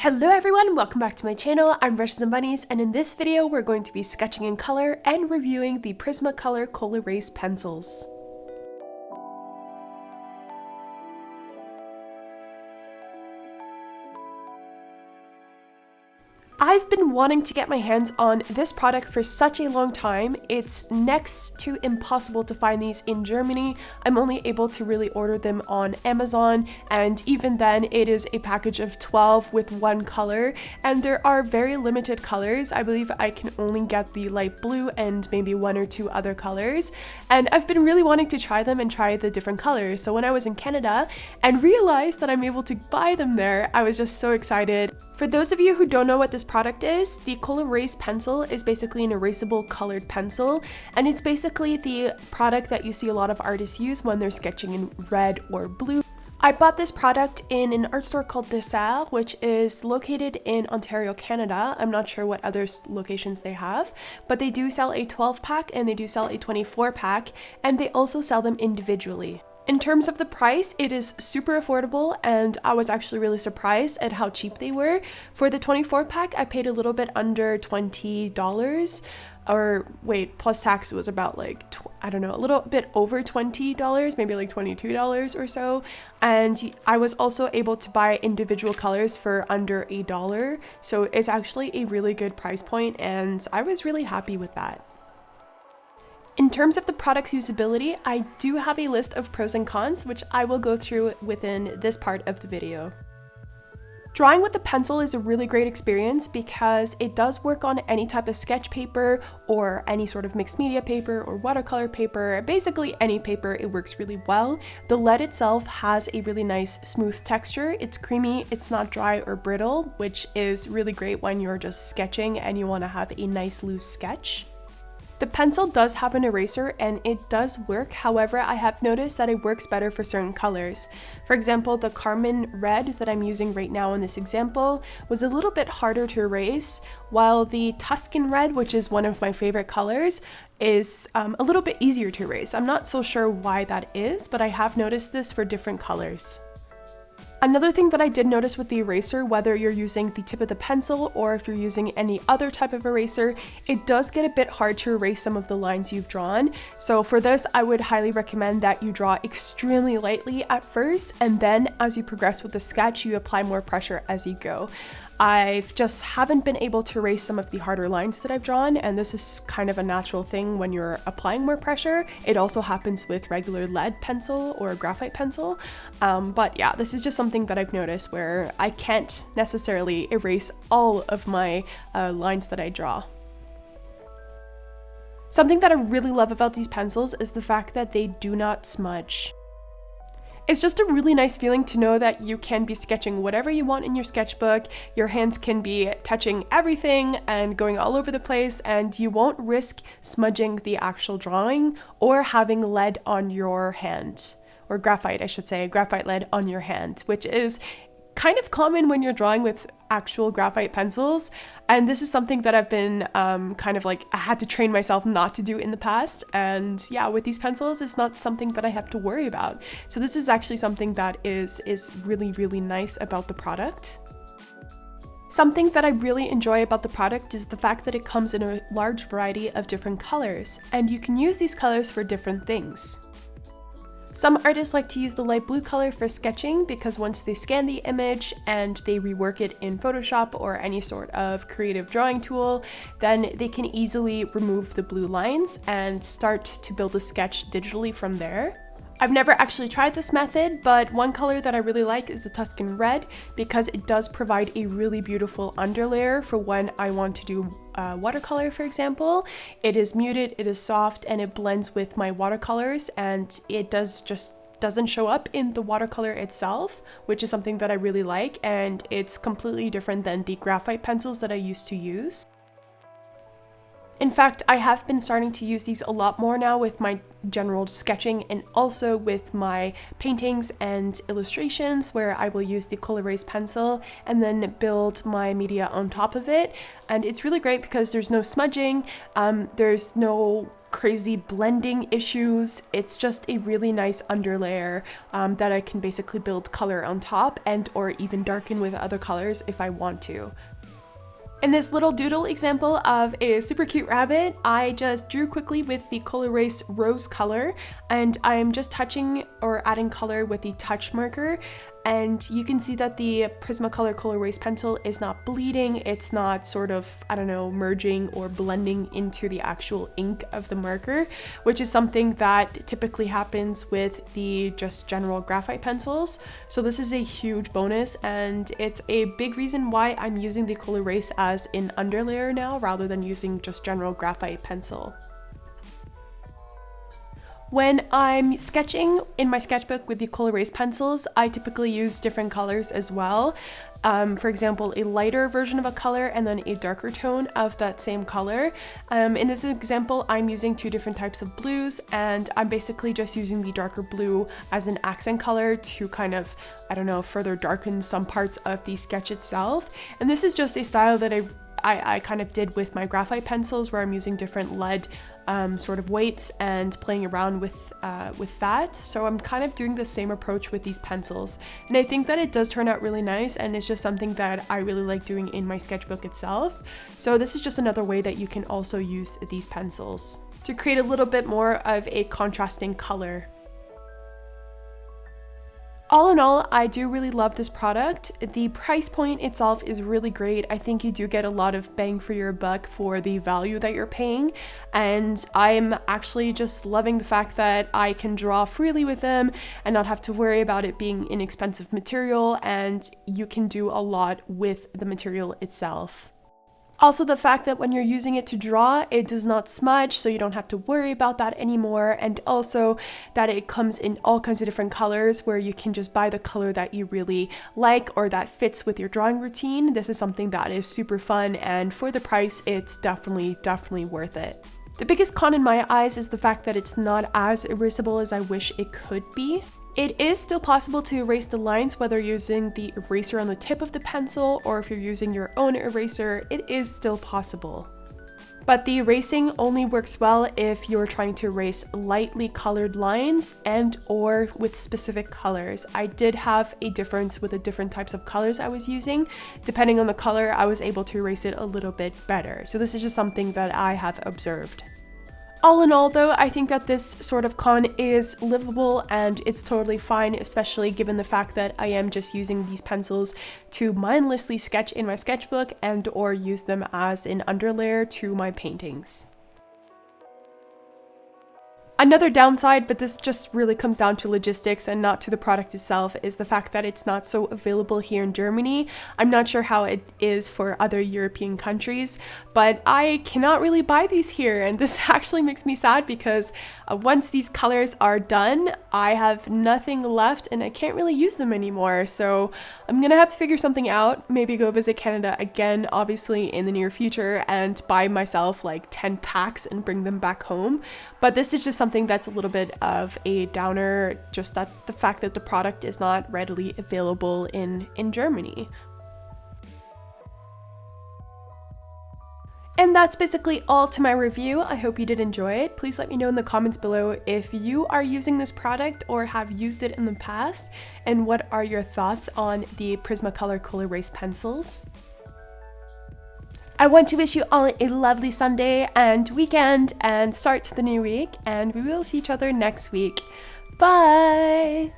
Hello everyone, welcome back to my channel. I'm Brushes and Bunnies, and in this video we're going to be sketching in color and reviewing the Prismacolor Col-Erase pencils. I've been wanting to get my hands on this product for such a long time. It's next to impossible to find these in Germany. I'm only able to really order them on Amazon, and even then it is a package of 12 with one color, and there are very limited colors. I believe I can only get the light blue and maybe one or two other colors, and I've been really wanting to try them and try the different colors. So when I was in Canada and realized that I'm able to buy them there, I was just so excited. For those of you who don't know what this product is, the Col-Erase pencil is basically an erasable colored pencil, and it's basically the product that you see a lot of artists use when they're sketching in red or blue. I bought this product in an art store called Dessert, which is located in Ontario, Canada. I'm not sure what other locations they have, but they do sell a 12-pack and they do sell a 24-pack, and they also sell them individually. In terms of the price, it is super affordable, and I was actually really surprised at how cheap they were. For the 24-pack, I paid a little bit under $20, or wait, plus tax was about like, I don't know, a little bit over $20, maybe like $22 or so. And I was also able to buy individual colors for under $1. So it's actually a really good price point, and I was really happy with that. In terms of the product's usability, I do have a list of pros and cons, which I will go through within this part of the video. Drawing with the pencil is a really great experience because it does work on any type of sketch paper or any sort of mixed media paper or watercolor paper, basically any paper. It works really well. The lead itself has a really nice smooth texture. It's creamy, it's not dry or brittle, which is really great when you're just sketching and you want to have a nice loose sketch. The pencil does have an eraser and it does work, however I have noticed that it works better for certain colors. For example, the Carmine red that I'm using right now in this example was a little bit harder to erase, while the Tuscan red, which is one of my favorite colors, is a little bit easier to erase. I'm not so sure why that is, but I have noticed this for different colors. Another thing that I did notice with the eraser, whether you're using the tip of the pencil or if you're using any other type of eraser, it does get a bit hard to erase some of the lines you've drawn. So for this, I would highly recommend that you draw extremely lightly at first, and then as you progress with the sketch, you apply more pressure as you go. I just haven't been able to erase some of the harder lines that I've drawn, and this is kind of a natural thing when you're applying more pressure. It also happens with regular lead pencil or graphite pencil, but yeah, this is just something that I've noticed where I can't necessarily erase all of my lines that I draw. Something that I really love about these pencils is the fact that they do not smudge. It's just a really nice feeling to know that you can be sketching whatever you want in your sketchbook, your hands can be touching everything and going all over the place, and you won't risk smudging the actual drawing or having lead on your hand, or graphite, I should say, graphite lead on your hand, which is kind of common when you're drawing with actual graphite pencils, and this is something that I've been kind of like I had to train myself not to do in the past, and yeah, with these pencils it's not something that I have to worry about. So this is actually something that is really nice about the product. Something that I really enjoy about the product is the fact that it comes in a large variety of different colors, and you can use these colors for different things. Some artists like to use the light blue color for sketching because once they scan the image and they rework it in Photoshop or any sort of creative drawing tool, then they can easily remove the blue lines and start to build a sketch digitally from there. I've never actually tried this method, but one color that I really like is the Tuscan red because it does provide a really beautiful underlayer for when I want to do watercolor, for example. It is muted, it is soft, and it blends with my watercolors, and it doesn't show up in the watercolor itself, which is something that I really like, and it's completely different than the graphite pencils that I used to use. In fact, I have been starting to use these a lot more now with my general sketching and also with my paintings and illustrations, where I will use the Col-Erase pencil and then build my media on top of it. And it's really great because there's no smudging, there's no crazy blending issues. It's just a really nice underlayer that I can basically build color on top and or even darken with other colors if I want to. In this little doodle example of a super cute rabbit, I just drew quickly with the Col-Erase rose color, and I'm just touching or adding color with the touch marker. And you can see that the Prismacolor Col-Erase pencil is not bleeding, it's not sort of, I don't know, merging or blending into the actual ink of the marker, which is something that typically happens with the just general graphite pencils. So this is a huge bonus, and it's a big reason why I'm using the Col-Erase as an underlayer now rather than using just general graphite pencil. When I'm sketching in my sketchbook with the Col-Erase pencils, I typically use different colors as well. For example, a lighter version of a color and then a darker tone of that same color. In this example, I'm using two different types of blues, and I'm basically just using the darker blue as an accent color to kind of, I don't know, further darken some parts of the sketch itself. And this is just a style that I kind of did with my graphite pencils, where I'm using different lead sort of weights and playing around with that. So I'm kind of doing the same approach with these pencils, and I think that it does turn out really nice, and it's just something that I really like doing in my sketchbook itself. So this is just another way that you can also use these pencils to create a little bit more of a contrasting color. All in all, I do really love this product. The price point itself is really great. I think you do get a lot of bang for your buck for the value that you're paying, and I'm actually just loving the fact that I can draw freely with them and not have to worry about it being inexpensive material, and you can do a lot with the material itself. Also, the fact that when you're using it to draw, it does not smudge, so you don't have to worry about that anymore. And also that it comes in all kinds of different colors, where you can just buy the color that you really like or that fits with your drawing routine. This is something that is super fun, and for the price, it's definitely worth it. The biggest con in my eyes is the fact that it's not as erasable as I wish it could be. It is still possible to erase the lines, whether you're using the eraser on the tip of the pencil or if you're using your own eraser, it is still possible. But the erasing only works well if you're trying to erase lightly colored lines and or with specific colors. I did have a difference with the different types of colors I was using. Depending on the color, I was able to erase it a little bit better. So this is just something that I have observed. All in all though, I think that this sort of con is livable and it's totally fine, especially given the fact that I am just using these pencils to mindlessly sketch in my sketchbook and or use them as an underlayer to my paintings. Another downside, but this just really comes down to logistics and not to the product itself, is the fact that it's not so available here in Germany. I'm not sure how it is for other European countries, but I cannot really buy these here, and this actually makes me sad because once these colors are done, I have nothing left and I can't really use them anymore. So I'm gonna have to figure something out, maybe go visit Canada again, obviously in the near future, and buy myself like 10 packs and bring them back home. But this is just something that's a little bit of a downer, just that the fact that the product is not readily available in Germany. And that's basically all to my review. I hope you did enjoy it. Please let me know in the comments below if you are using this product or have used it in the past, and what are your thoughts on the Prismacolor Col-Erase pencils. I want to wish you all a lovely Sunday and weekend and start to the new week, and we will see each other next week. Bye!